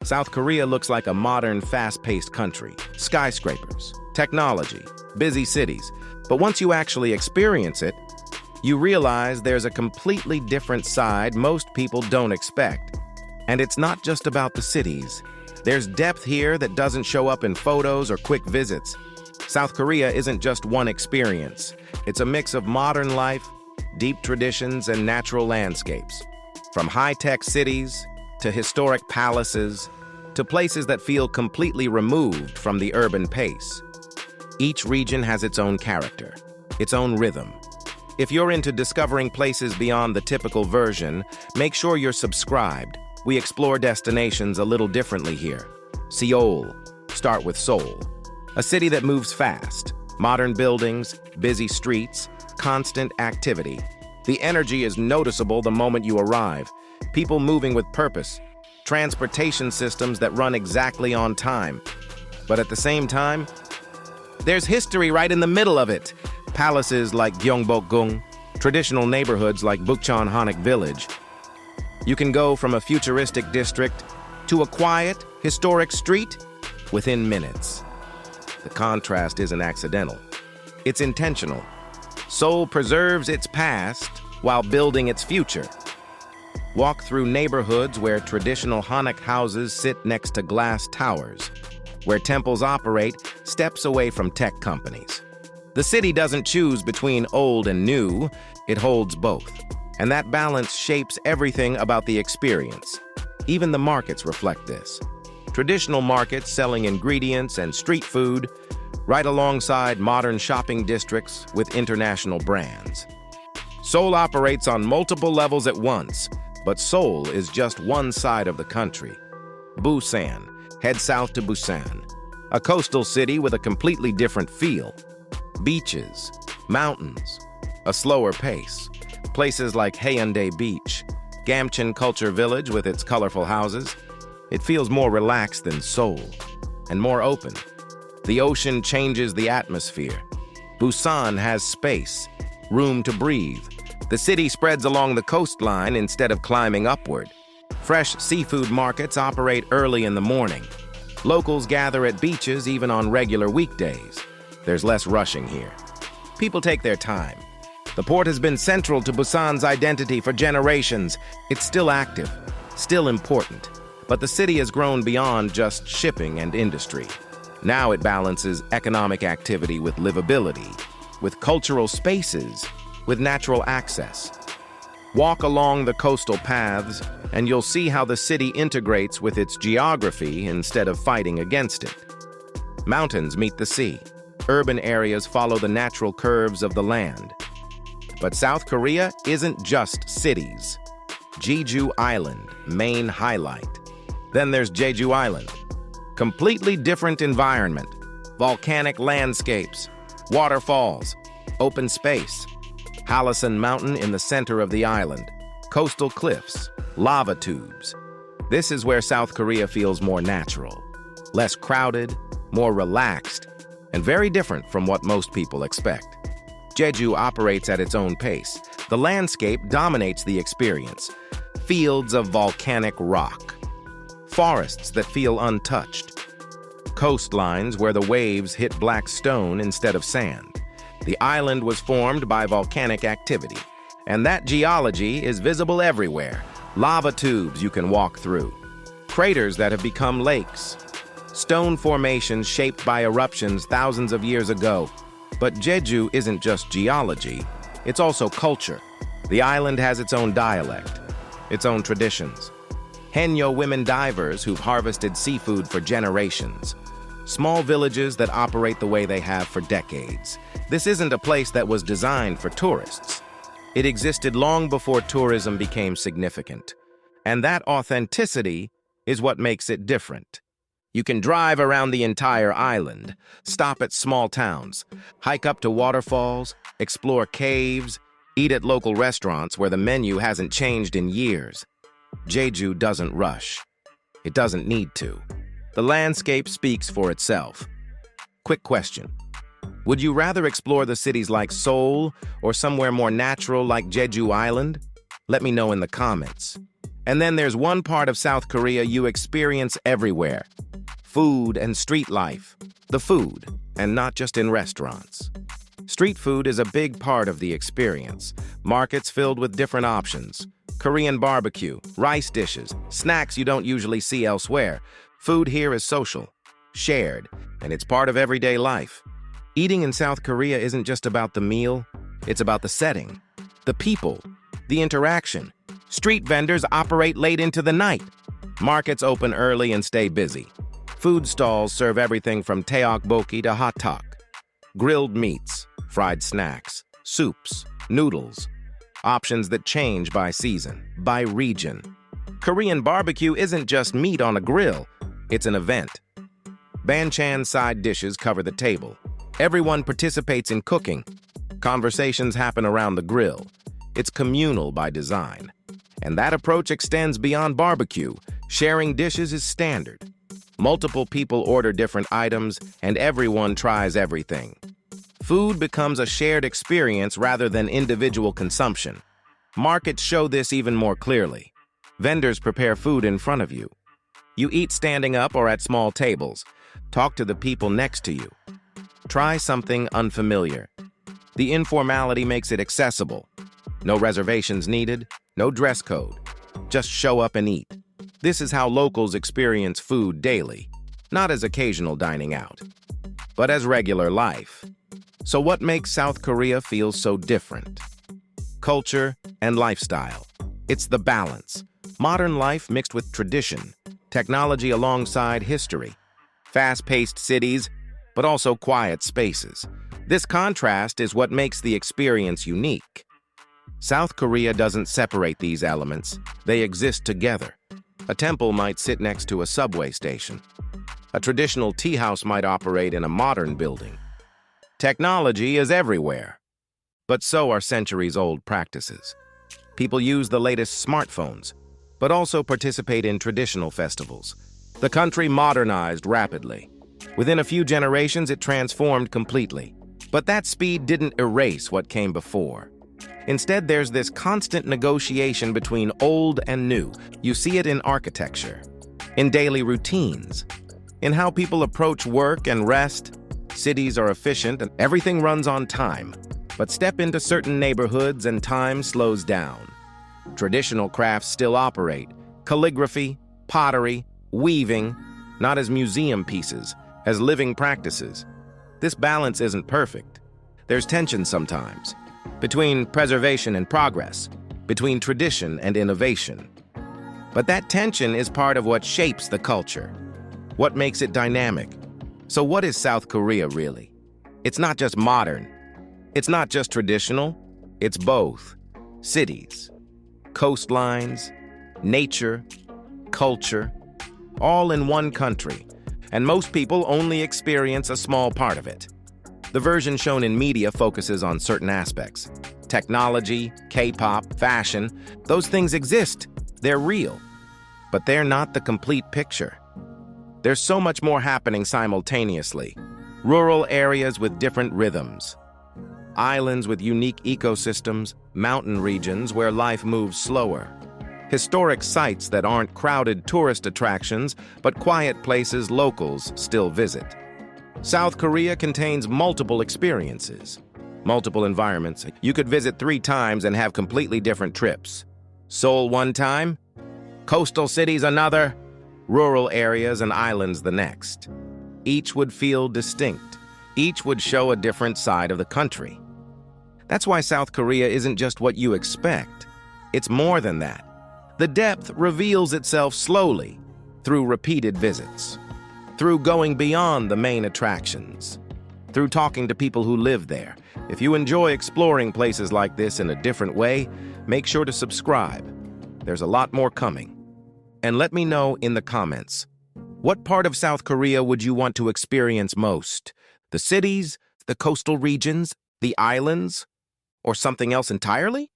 South Korea looks like a modern, fast-paced country. Skyscrapers, technology, busy cities. But once you actually experience it, you realize there's a completely different side most people don't expect. And it's not just about the cities. There's depth here that doesn't show up in photos or quick visits. South Korea isn't just one experience. It's a mix of modern life, deep traditions, and natural landscapes. From high-tech cities to historic palaces to places that feel completely removed from the urban pace. Each region has its own character, its own rhythm. If you're into discovering places beyond the typical version, make sure you're subscribed. We explore destinations a little differently here. Seoul. Start with Seoul. A city that moves fast. Modern buildings, busy streets, constant activity. The energy is noticeable the moment you arrive. People moving with purpose. Transportation systems that run exactly on time. But at the same time, there's history right in the middle of it. Palaces like Gyeongbokgung, traditional neighborhoods like Bukchon Hanok Village. You can go from a futuristic district to a quiet, historic street within minutes. The contrast isn't accidental. It's intentional. Seoul preserves its past while building its future. Walk through neighborhoods where traditional Hanok houses sit next to glass towers, where temples operate steps away from tech companies. The city doesn't choose between old and new, it holds both. And that balance shapes everything about the experience. Even the markets reflect this. Traditional markets selling ingredients and street food, right alongside modern shopping districts with international brands. Seoul operates on multiple levels at once, but Seoul is just one side of the country. Busan. Head south to Busan, a coastal city with a completely different feel. Beaches, mountains, a slower pace. Places like Haeundae Beach, Gamcheon Culture Village with its colorful houses. It feels more relaxed than Seoul, and more open. The ocean changes the atmosphere. Busan has space, room to breathe. The city spreads along the coastline instead of climbing upward. Fresh seafood markets operate early in the morning. Locals gather at beaches even on regular weekdays. There's less rushing here. People take their time. The port has been central to Busan's identity for generations. It's still active, still important. But the city has grown beyond just shipping and industry. Now it balances economic activity with livability, with cultural spaces, with natural access. Walk along the coastal paths, and you'll see how the city integrates with its geography instead of fighting against it. Mountains meet the sea. Urban areas follow the natural curves of the land. But South Korea isn't just cities. Jeju Island, main highlight. Then there's Jeju Island. Completely different environment. Volcanic landscapes, waterfalls, open space. Hallasan Mountain in the center of the island. Coastal cliffs, lava tubes. This is where South Korea feels more natural. Less crowded, more relaxed, and very different from what most people expect. Jeju operates at its own pace. The landscape dominates the experience. Fields of volcanic rock. Forests that feel untouched. Coastlines where the waves hit black stone instead of sand. The island was formed by volcanic activity, and that geology is visible everywhere. Lava tubes you can walk through. Craters that have become lakes. Stone formations shaped by eruptions thousands of years ago. But Jeju isn't just geology, it's also culture. The island has its own dialect, its own traditions. Haeundae women divers who've harvested seafood for generations. Small villages that operate the way they have for decades. This isn't a place that was designed for tourists. It existed long before tourism became significant. And that authenticity is what makes it different. You can drive around the entire island, stop at small towns, hike up to waterfalls, explore caves, eat at local restaurants where the menu hasn't changed in years. Jeju doesn't rush. It doesn't need to. The landscape speaks for itself. Quick question. Would you rather explore the cities like Seoul or somewhere more natural like Jeju Island? Let me know in the comments. And then there's one part of South Korea you experience everywhere: food and street life. The food, and not just in restaurants. Street food is a big part of the experience. Markets filled with different options. Korean barbecue, rice dishes, snacks you don't usually see elsewhere. Food here is social, shared, and it's part of everyday life. Eating in South Korea isn't just about the meal, it's about the setting, the people, the interaction. Street vendors operate late into the night. Markets open early and stay busy. Food stalls serve everything from Gyeongbokgung to hot dog, grilled meats, fried snacks, soups, noodles, options that change by season, by region. Korean barbecue isn't just meat on a grill, it's an event. Banchan side dishes cover the table. Everyone participates in cooking. Conversations happen around the grill. It's communal by design. And that approach extends beyond barbecue. Sharing dishes is standard. Multiple people order different items, and everyone tries everything. Food becomes a shared experience rather than individual consumption. Markets show this even more clearly. Vendors prepare food in front of you. You eat standing up or at small tables. Talk to the people next to you. Try something unfamiliar. The informality makes it accessible. No reservations needed, no dress code. Just show up and eat. This is how locals experience food daily, not as occasional dining out, but as regular life. So what makes South Korea feel so different? Culture and lifestyle. It's the balance. Modern life mixed with tradition, technology alongside history, fast-paced cities, but also quiet spaces. This contrast is what makes the experience unique. South Korea doesn't separate these elements, they exist together. A temple might sit next to a subway station. A traditional tea house might operate in a modern building. Technology is everywhere, but so are centuries-old practices. People use the latest smartphones, but also participate in traditional festivals. The country modernized rapidly. Within a few generations, it transformed completely. But that speed didn't erase what came before. Instead, there's this constant negotiation between old and new. You see it in architecture, in daily routines, in how people approach work and rest. Cities are efficient and everything runs on time. But step into certain neighborhoods and time slows down. Traditional crafts still operate. Calligraphy, pottery, weaving, not as museum pieces, as living practices. This balance isn't perfect. There's tension sometimes, between preservation and progress, between tradition and innovation. But that tension is part of what shapes the culture, what makes it dynamic. So what is South Korea really? It's not just modern. It's not just traditional. It's both. Cities, coastlines, nature, culture, all in one country. And most people only experience a small part of it. The version shown in media focuses on certain aspects. Technology, K-pop, fashion, those things exist. They're real. But they're not the complete picture. There's so much more happening simultaneously. Rural areas with different rhythms. Islands with unique ecosystems, mountain regions where life moves slower. Historic sites that aren't crowded tourist attractions, but quiet places locals still visit. South Korea contains multiple experiences, multiple environments. You could visit 3 times and have completely different trips. Seoul one time, coastal cities another, rural areas and islands the next. Each would feel distinct. Each would show a different side of the country. That's why South Korea isn't just what you expect. It's more than that. The depth reveals itself slowly, through repeated visits, through going beyond the main attractions, through talking to people who live there. If you enjoy exploring places like this in a different way, make sure to subscribe. There's a lot more coming. And let me know in the comments, what part of South Korea would you want to experience most? The cities, the coastal regions, the islands, or something else entirely?